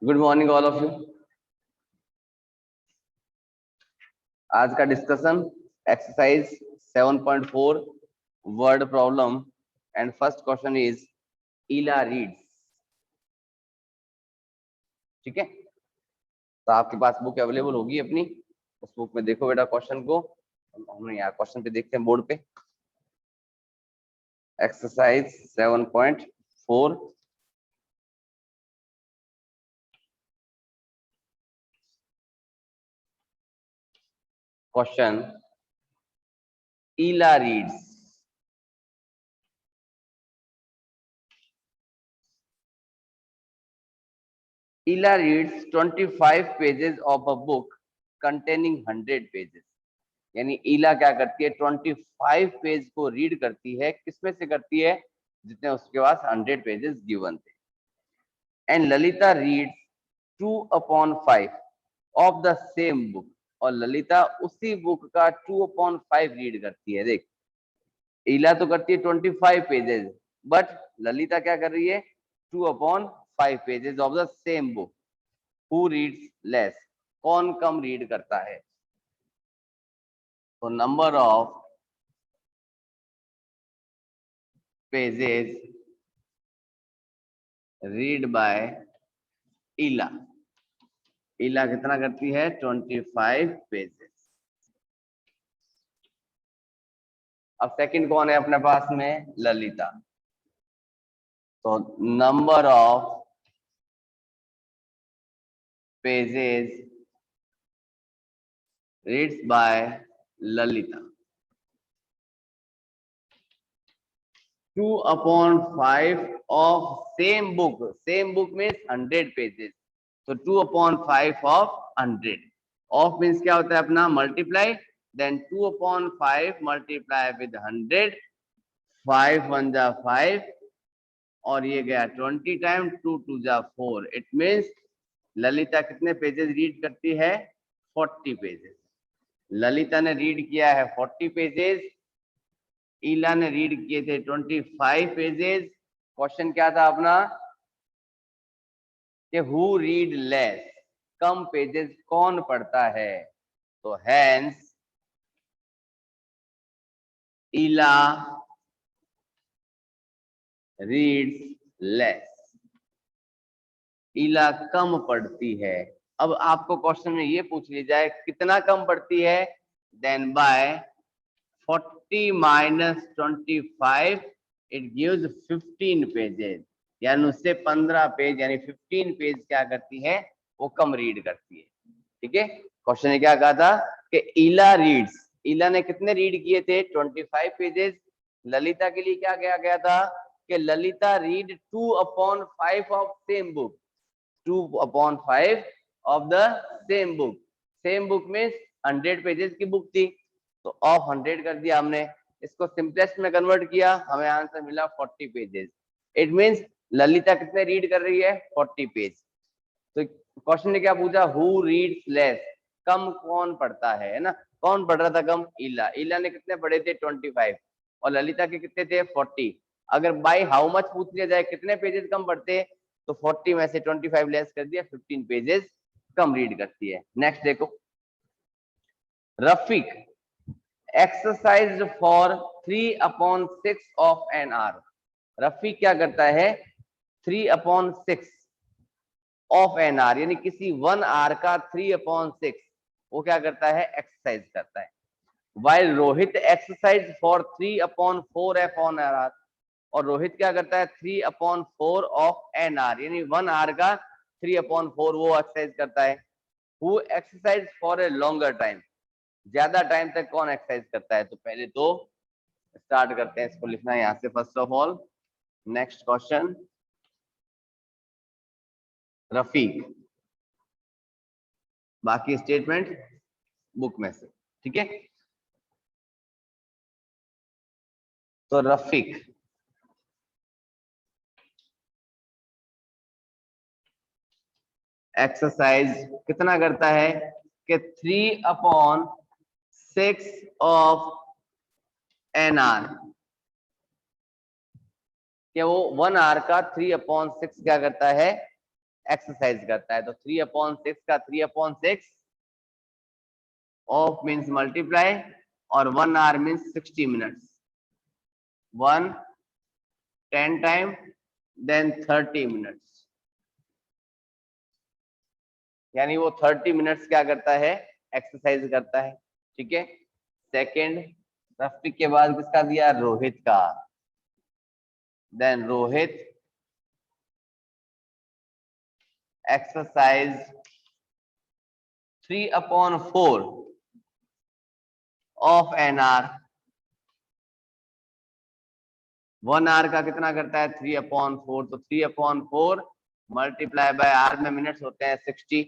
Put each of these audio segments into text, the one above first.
Good morning all of you. आज का discussion exercise 7.4 word problem and first question is Ila reads. ठीक है, तो आपके पास बुक अवेलेबल होगी अपनी, उस बुक में देखो बेटा क्वेश्चन को। हमने यहाँ क्वेश्चन पे देखते हैं बोर्ड पे, exercise 7.4। Question Ila reads. Ila reads 25 pages of a book containing 100 pages. यानी ईला क्या करती है, 25 पेज को रीड करती है। किसमें से करती है? जितने उसके पास 100 पेजेस गिवन थे। And Lalita reads 2/5 of the same book. और ललिता उसी बुक का 2/5 रीड करती है। देख, ईला तो करती है 25 पेजेस, बट ललिता क्या कर रही है? 2/5 pages of the same book. Who reads less? कौन कम रीड करता है? तो number of pages read by Ila. Ila कितना करती है? 25 पेजेस। अब सेकंड कौन है अपने पास में? ललिता। तो number of pages reads by Lalita 2/5 of same book. Same book means 100 pages, तो 2/5 ऑफ 100। ऑफ मीन्स क्या होता है अपना? मल्टीप्लाई। देन 2/5 मल्टीप्लाई विद 100, 5 1 जा 5 और ये गया 20 टाइम, 2 2 जा 4। इट मीन्स ललिता कितने पेजेस रीड करती है? 40 पेजेस। ललिता ने रीड किया है 40 पेजेस, ईला ने रीड किए थे 25 पेजेस। क्वेश्चन क्या था अपना? कि who read less? Come pages कौन पढ़ता है? तो हैंस ईला रीड्स लेस। ईला कम पढ़ती है। अब आपको क्वेश्चन में ये पूछ लिया जाए कितना कम पढ़ती है, then by 40 minus 25 it gives 15 pages. यानी उससे 15 पेज यानी 15 पेज क्या करती है? वो कम रीड करती है। ठीक है, क्वेश्चन ने क्या कहा था कि ईला रीड्स। ईला ने कितने रीड किए थे? 25 पेजेस। ललिता के लिए क्या कहा गया था कि Lalita read 2/5 of same book. 2/5 of the same book. Same book में 100 पेजेस की बुक थी, तो ऑफ 100 कर दिया हमने। इसको सिंपलेस्ट में कन्वर्ट किया, हमें आंसर मिला 40 पेजेस। इट मींस ललिता कितने रीड कर रही है? 40 पेज। तो क्वेश्चन ने क्या पूछा? Who reads less? कम कौन पढ़ता है ना? कौन पढ़ रहा था कम? ईला। ईला ने कितने पढ़े थे? 25। और ललिता के कितने थे? 40। अगर बाय हाउ मच पूछ लिया जाए कितने पेजेस कम पढ़ते, तो 40 में से 25 लेस कर दिया, 15 पेजेस कम रीड करती है। नेक्स्ट देखो, Rafiq exercise for 3/6 of an our. Rafiq क्या करता है? 3/6 ऑफ एन आवर, यानी किसी 1 आवर का 3/6 वो क्या करता है? एक्सरसाइज करता है। While Rohit exercise for 3/4 of an hour. और रोहित क्या करता है? 3/4 ऑफ एन आवर, यानी 1 आवर का 3/4 वो एक्सरसाइज करता है। Who exercise for a longer time? ज्यादा टाइम तक कौन एक्सरसाइज करता है? तो पहले तो स्टार्ट करते हैं, इसको लिखना है यहां से first of all. Next question, Rafiq. बाकी स्टेटमेंट बुक में से। ठीक है, तो रफीक एक्सरसाइज कितना करता है? कि 3/6 ऑफ एन आवर, कि वो 1 आवर का 3/6 क्या करता है? एक्सरसाइज करता है। तो 3/6 का 3/6 ऑफ मीन्स मल्टीप्लाई और 1 hour means 60 minutes. 1 10 time then 30 minutes, यानी वो 30 मिनट्स क्या करता है, एक्सरसाइज करता है। ठीक है। सेकेंड रफिक के बाद किसका दिया, रोहित का। Then Rohit exercise 3/4 of an hour. 1 hour का कितना करता है, 3/4। तो 3/4 मल्टीप्लाई बाय आर में मिनट्स होते हैं 60।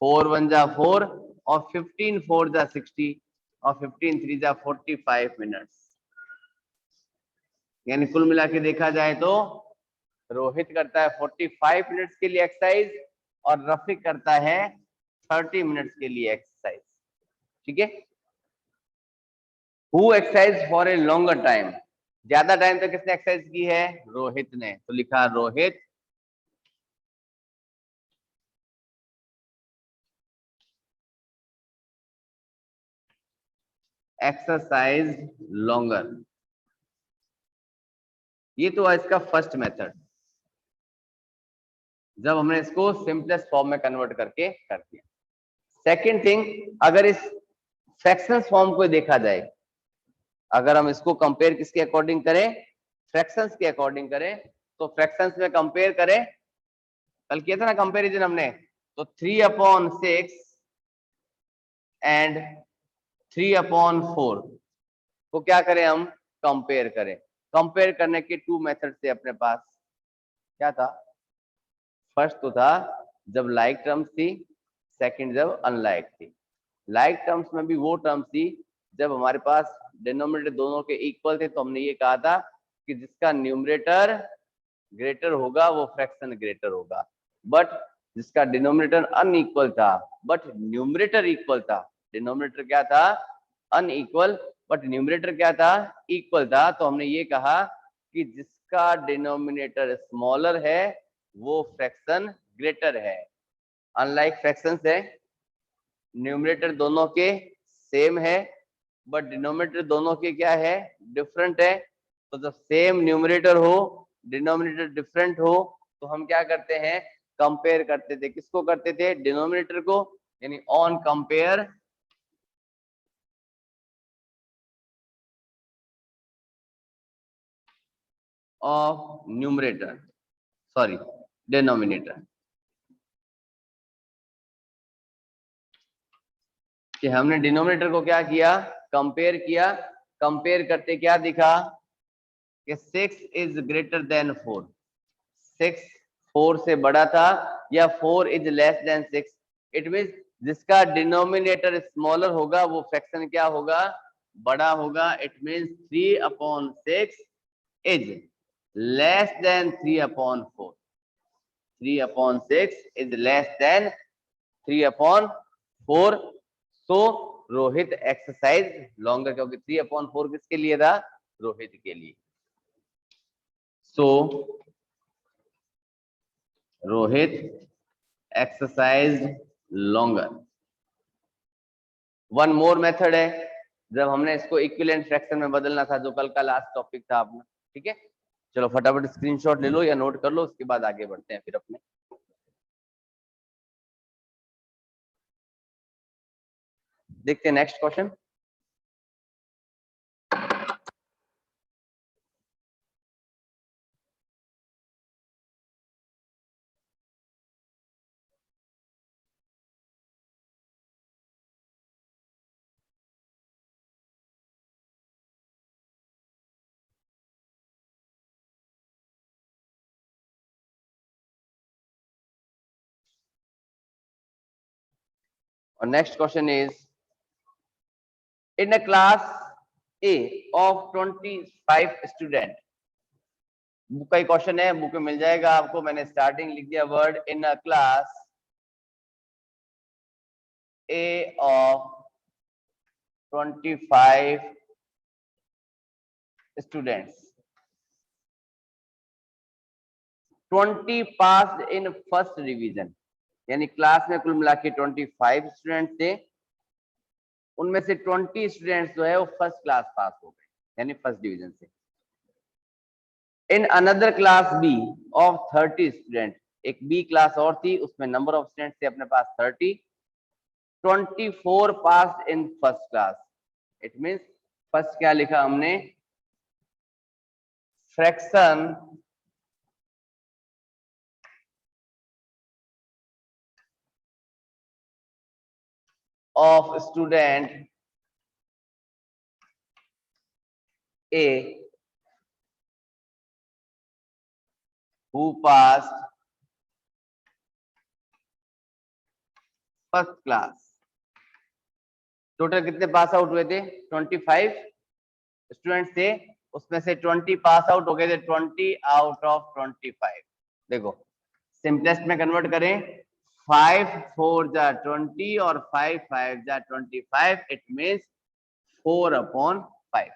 4 1 जा 4 और 15 4 जा 60 और 15 3 जा 45 मिनट्स। यानी कुल मिला के देखा जाए तो रोहित करता है 45 मिनट्स के लिए एक्सरसाइज और रफिक करता है 30 मिनट्स के लिए एक्सरसाइज। ठीक है। Who exercise for a longer time, ज्यादा टाइम तक किसने एक्सरसाइज की है, रोहित ने। तो लिखा रोहित एक्सरसाइज लॉन्गर। ये तो है इसका फर्स्ट मेथड, जब हमने इसको सिंपलेस्ट फॉर्म में कन्वर्ट करके कर दिया। सेकेंड थिंग, अगर इस फ्रैक्शंस फॉर्म को देखा जाए, अगर हम इसको कंपेयर किसके अकॉर्डिंग करें, फ्रैक्शंस के अकॉर्डिंग करें, तो फ्रैक्शंस में कंपेयर करें, कल किया था ना कंपैरिजन हमने, तो 3/6 एंड 3/4 को क्या करें हम, कंपेयर करें। कंपेयर करने के 2 मेथड थे अपने पास। क्या था, फर्स्ट तो था जब लाइक टर्म्स थी, सेकंड जब अनलाइक थी। लाइक टर्म्स में भी वो टर्म्स थी जब हमारे पास डिनोमिनेटर दोनों के इक्वल थे, तो हमने ये कहा था कि जिसका न्यूमरेटर ग्रेटर होगा वो फ्रैक्शन ग्रेटर होगा। बट जिसका डिनोमिनेटर अनइक्वल था बट न्यूमरेटर इक्वल था, डिनोमिनेटर क्या था, अनइक्वल, बट न्यूमरेटर क्या था, इक्वल था, तो हमने ये कहा कि जिसका डिनोमिनेटर स्मॉलर है वो फ्रैक्शन ग्रेटर है। अनलाइक फ्रैक्शंस है, न्यूमरेटर दोनों के सेम है बट डिनोमिनेटर दोनों के क्या है, डिफरेंट है। तो जब सेम न्यूमरेटर हो डिनोमिनेटर डिफरेंट हो तो हम क्या करते हैं, कंपेयर करते थे। किसको करते थे, डिनोमिनेटर को, यानी on compare of numerator, sorry denominator, कि हमने डिनोमिनेटर को क्या किया, कंपेयर किया। कंपेयर करते क्या दिखा कि 6 इज ग्रेटर देन 4, 6 4 से बड़ा था, या 4 is less than 6। It means जिसका डिनोमिनेटर स्मॉलर होगा वो फ्रैक्शन क्या होगा, बड़ा होगा। It means 3/6 is less than 3/4। 3/6 is less than 3/4। So Rohit exercise longer, क्योंकि 3/4 किसके लिए था, रोहित के लिए। So Rohit exercise longer. One more method है, जब हमने इसको इक्विवेलेंट फ्रैक्शन में बदलना था, जो कल का लास्ट टॉपिक था अपना। ठीक है, चलो फटाफट स्क्रीनशॉट ले लो या नोट कर लो, उसके बाद आगे बढ़ते हैं फिर अपने। देखते हैं नेक्स्ट क्वेश्चन। और next question is, in a class A of 25 student. Book का ही क्वेश्चन है, बुक में मिल जाएगा आपको। मैंने स्टार्टिंग लिख दिया word in a class A of 25 students. 20 pass in first division, यानी क्लास में कुल मिला के 25 स्टूडेंट थे, उनमें से 20 स्टूडेंट्स जो है वो फर्स्ट क्लास पास हो गए, यानी फर्स्ट डिवीजन से। In another class B of 30 student, एक बी क्लास और थी, उसमें नंबर ऑफ स्टूडेंट थे अपने पास 30, 24 pass in first class. It means first क्या लिखा हमने, fraction of student A who passed first class। टोटल कितने पास आउट हुए थे, 25 स्टूडेंट्स थे, उसमें से 20 पास आउट हो गए थे, 20 आउट ऑफ 25। देखो सिंपलेस्ट में कन्वर्ट करें, 5 4 जा 20 और 5 5 जा 25, इट मींस 4/5।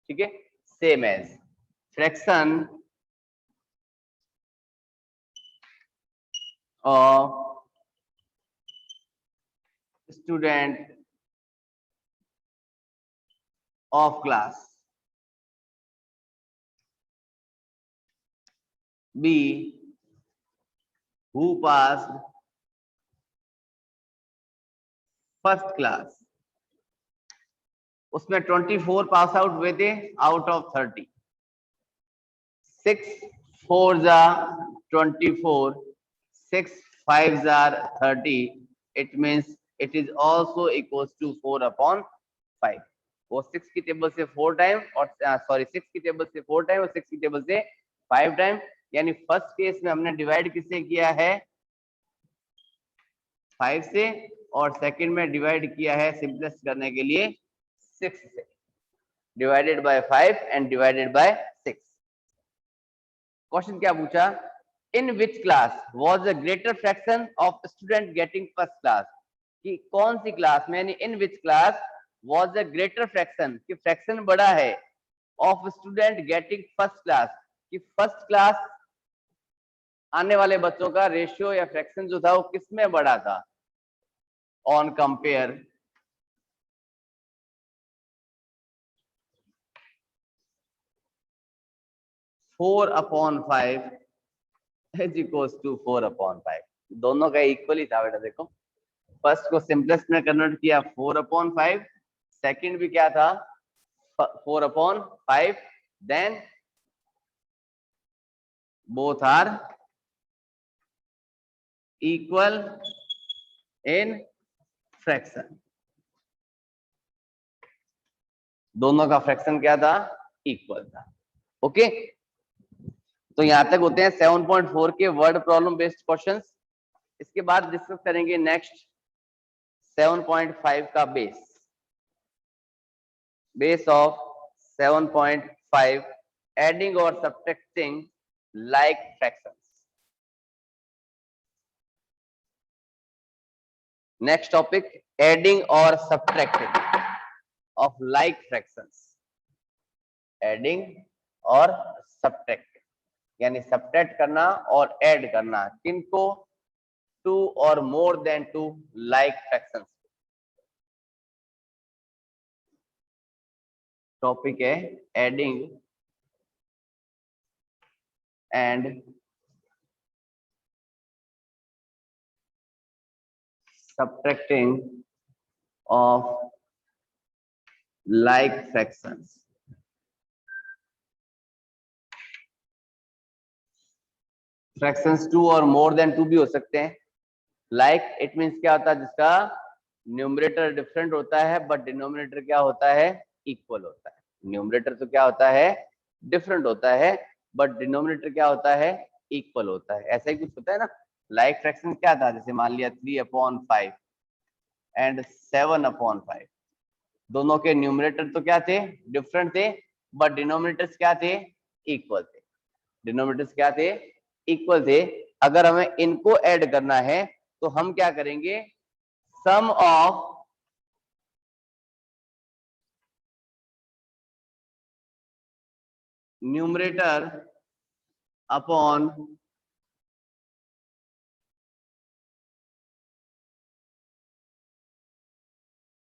ठीक है, same as fraction of student of class B who passed first class, उसमें 24 पास आउट हुए थे आउट ऑफ 30। 6 4 जा 24, 6 5 जा 30, it means it is also equals to 4/5। वो 6 की टेबल से 4 टाइम और 6 की टेबल से 4 टाइम और 6 की टेबल से 5 टाइम, यानी फर्स्ट केस में हमने डिवाइड किससे किया है, 5 से, और सेकंड में डिवाइड किया है सिंपलेस्ट करने के लिए 6 से, divided by 5 and divided by 6। Question क्या पूछा, in which class was the greater fraction of student getting first class, कि कौन सी क्लास में, यानी in which class was the greater fraction, कि फ्रैक्शन बड़ा है, of student getting first class, कि फर्स्ट क्लास आने वाले बच्चों का रेशियो या फ्रैक्शन जो था वो किसमें बड़ा था, on compare four upon 5 is equals to 4/5। दोनों का इक्वल ही था बेटा। देखो फर्स्ट को सिंपलेस्ट में कन्वर्ट किया 4/5, सेकंड भी क्या था 4/5, then both are equal in fraction. दोनों का फ्रैक्शन क्या था, इक्वल था। ओके, तो यहां तक होते हैं 7.4 के वर्ड प्रॉब्लम बेस्ड क्वेश्चंस। इसके बाद डिस्कस करेंगे नेक्स्ट 7.5 का बेस ऑफ 7.5 एडिंग और subtracting like fractions. Next topic, adding और subtracting of like fractions. Adding और सब्ट्रैक्टिंग, यानी सब्ट्रैक्ट करना और ऐड करना, किनको, 2 और more than 2 like fractions. Topic है adding and subtracting of like fractions। Fractions 2 और मोर देन 2 भी हो सकते हैं। लाइक इट मींस क्या होता है, जिसका न्यूमरेटर डिफरेंट होता है बट डिनोमिनेटर क्या होता है, इक्वल होता है। न्यूमरेटर तो क्या होता है, डिफरेंट होता है, बट डिनोमिनेटर क्या होता है, इक्वल होता है। ऐसा ही कुछ होता है ना। लाइक फ्रैक्शन क्या था, जैसे मान लिया 3/5 एंड 7/5, दोनों के न्यूमरेटर तो क्या थे, डिफरेंट थे, बट डिनोमिनेटर्स क्या थे, इक्वल थे। डिनोमिनेटर्स क्या थे, इक्वल थे। अगर हमें इनको ऐड करना है तो हम क्या करेंगे, sum of numerator upon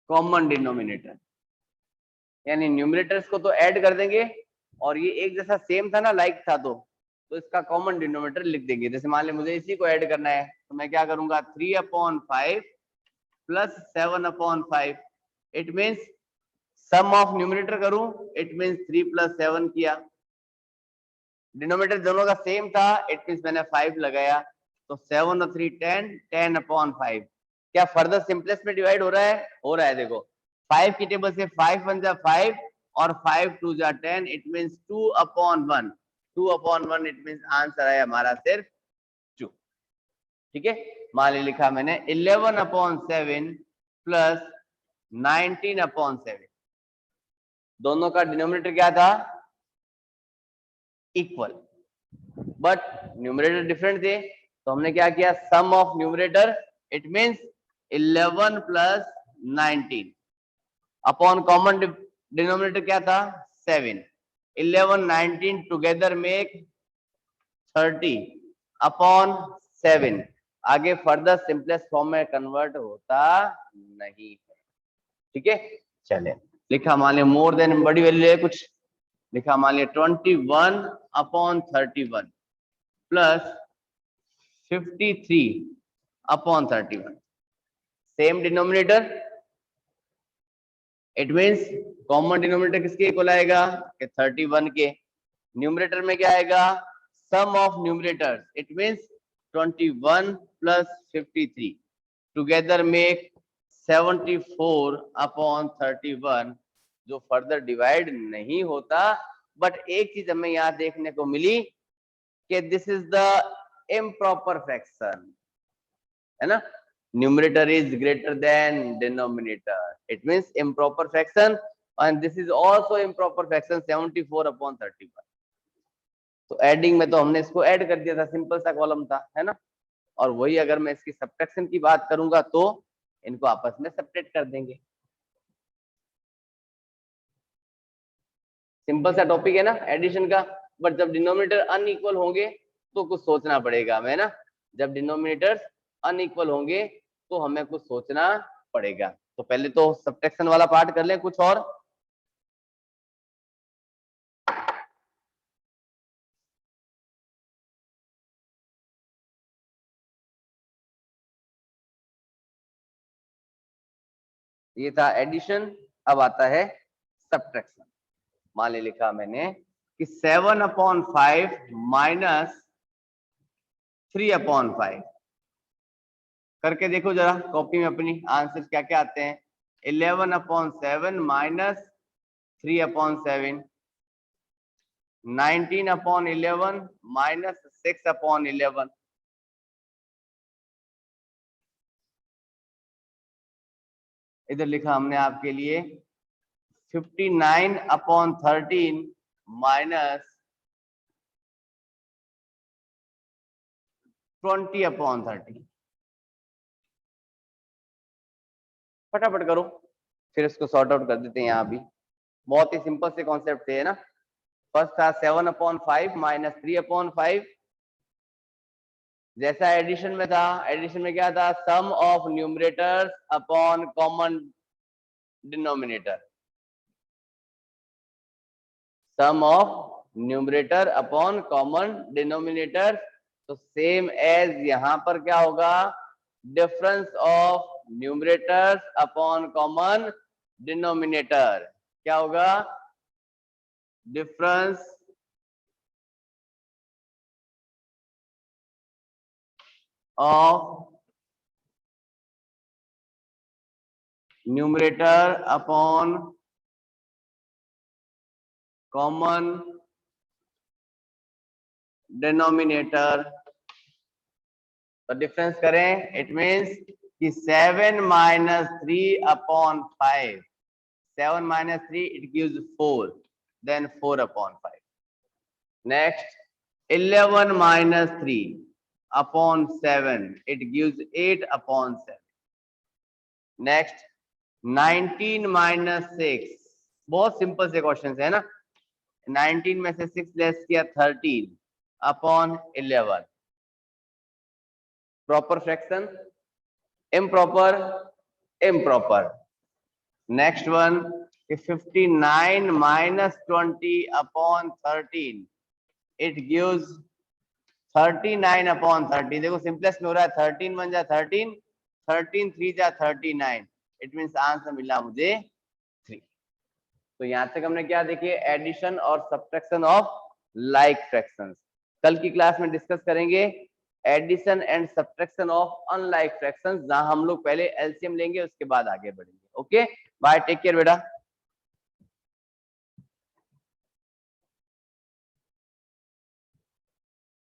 common denominator, यानी न्यूमरेटर्स को तो ऐड कर देंगे और ये एक जैसा सेम था ना, लाइक था, तो इसका कॉमन डिनोमिनेटर लिख देंगे। जैसे मान ली मुझे इसी को ऐड करना है तो मैं क्या करूंगा, 3/5 plus 7/5, it means sum of numerator करूं, इट मीन्स 3 + 7 किया, डिनोमिनेटर दोनों का सेम था, इट मीन्स मैंने 5 लगाया, तो 7 और 3 10, 10/5। क्या फर्दर सिंपलेस्ट में डिवाइड हो रहा है? हो रहा है। देखो 5 की टेबल से 5 1 जा 5 और 5 2 जा 10, it means 2/1, 2/1, it means answer है हमारा सिर्फ 2। ठीक है, मान ली लिखा मैंने 11/7 प्लस 19/7, दोनों का डिनोमिनेटर क्या था, इक्वल, बट न्यूमरेटर डिफरेंट थे, तो हमने क्या किया, sum of numerator, it means 11 + 19 upon common denominator क्या था, 7, 11 19 टुगेदर मेक 30 अपॉन 7। आगे फर्दर सिंपलेस्ट फॉर्म में कन्वर्ट होता नहीं है। ठीक है, चले लिखा, मान लिया मोर देन बड़ी वैल्यू है कुछ, लिखा मान लिया 21/31 plus 53/31, same denominator, it means common denominator किसके इक्वल आएगा, 31 के। न्यूमरेटर में क्या आएगा, sum of numerators, it means 21 + 53 together make 74/31, जो फर्दर डिवाइड नहीं होता। बट एक चीज हमें यहाँ देखने को मिली कि this is the improper fraction, है ना, numerator is greater than denominator, it means improper fraction, and this is also improper fraction 74/31। तो एडिंग में तो हमने इसको ऐड कर दिया था, सिंपल सा कॉलम था, है ना, और वही अगर मैं इसकी सब्ट्रैक्शन की बात करूंगा तो इनको आपस में सब्ट्रैक्ट कर देंगे। सिंपल सा टॉपिक है ना एडिशन का, बट जब डिनोमिनेटर अनइक्वल होंगे तो कुछ सोचना पड़ेगा हमें ना, जब डिनोमिनेटर्स अनइक्वल होंगे तो हमें कुछ सोचना पड़ेगा। तो पहले तो सब्ट्रैक्शन वाला पार्ट कर लें कुछ और। ये था एडिशन, अब आता है सब्ट्रैक्शन। मान ले लिखा मैंने कि 7/5 माइनस 3/5, करके देखो जरा कॉपी में अपनी, आंसर क्या क्या आते हैं। 11/7 माइनस 3/7, 19/11 माइनस 6/11, इधर लिखा हमने आपके लिए 59/13 माइनस 20/13। फटाफट करो, फिर इसको सॉर्ट आउट कर देते हैं। यहाँ भी बहुत ही सिंपल से कॉन्सेप्ट थे ना। फर्स्ट था 7/5 माइनस 3/5, जैसा एडिशन में था, एडिशन में क्या था, sum of numerators upon common denominator, sum of numerator upon common denominator. तो सेम एज यहां पर क्या होगा, difference of numerators upon common denominator, क्या होगा, difference of numerator upon common denominator. तो डिफरेंस करें, इट मींस कि 7 minus 3/5, 7 minus 3 it gives 4, then 4/5. Next 11 minus 3/7, it gives 8/7. Next 19 minus 6, बहुत सिंपल से क्वेश्चन है ना, 19 में से 6 लेस किया 13, upon 11. Proper fraction, improper, improper. Next one 59 minus 20 upon 13. It gives 39 upon 30. देखो सिंपलेस्ट में हो रहा है, 13 1 जा 13, 13 3 जा 39. इट मीन्स आंसर मिला मुझे 3. तो यहां तक हमने क्या देखिए, एडिशन और सब्ट्रैक्शन ऑफ लाइक फ्रैक्शंस. कल की क्लास में डिस्कस करेंगे addition and subtraction of unlike fractions, जहां हम लोग पहले एलसीएम लेंगे उसके बाद आगे बढ़ेंगे. ओके, बाय, टेक केयर बेटा.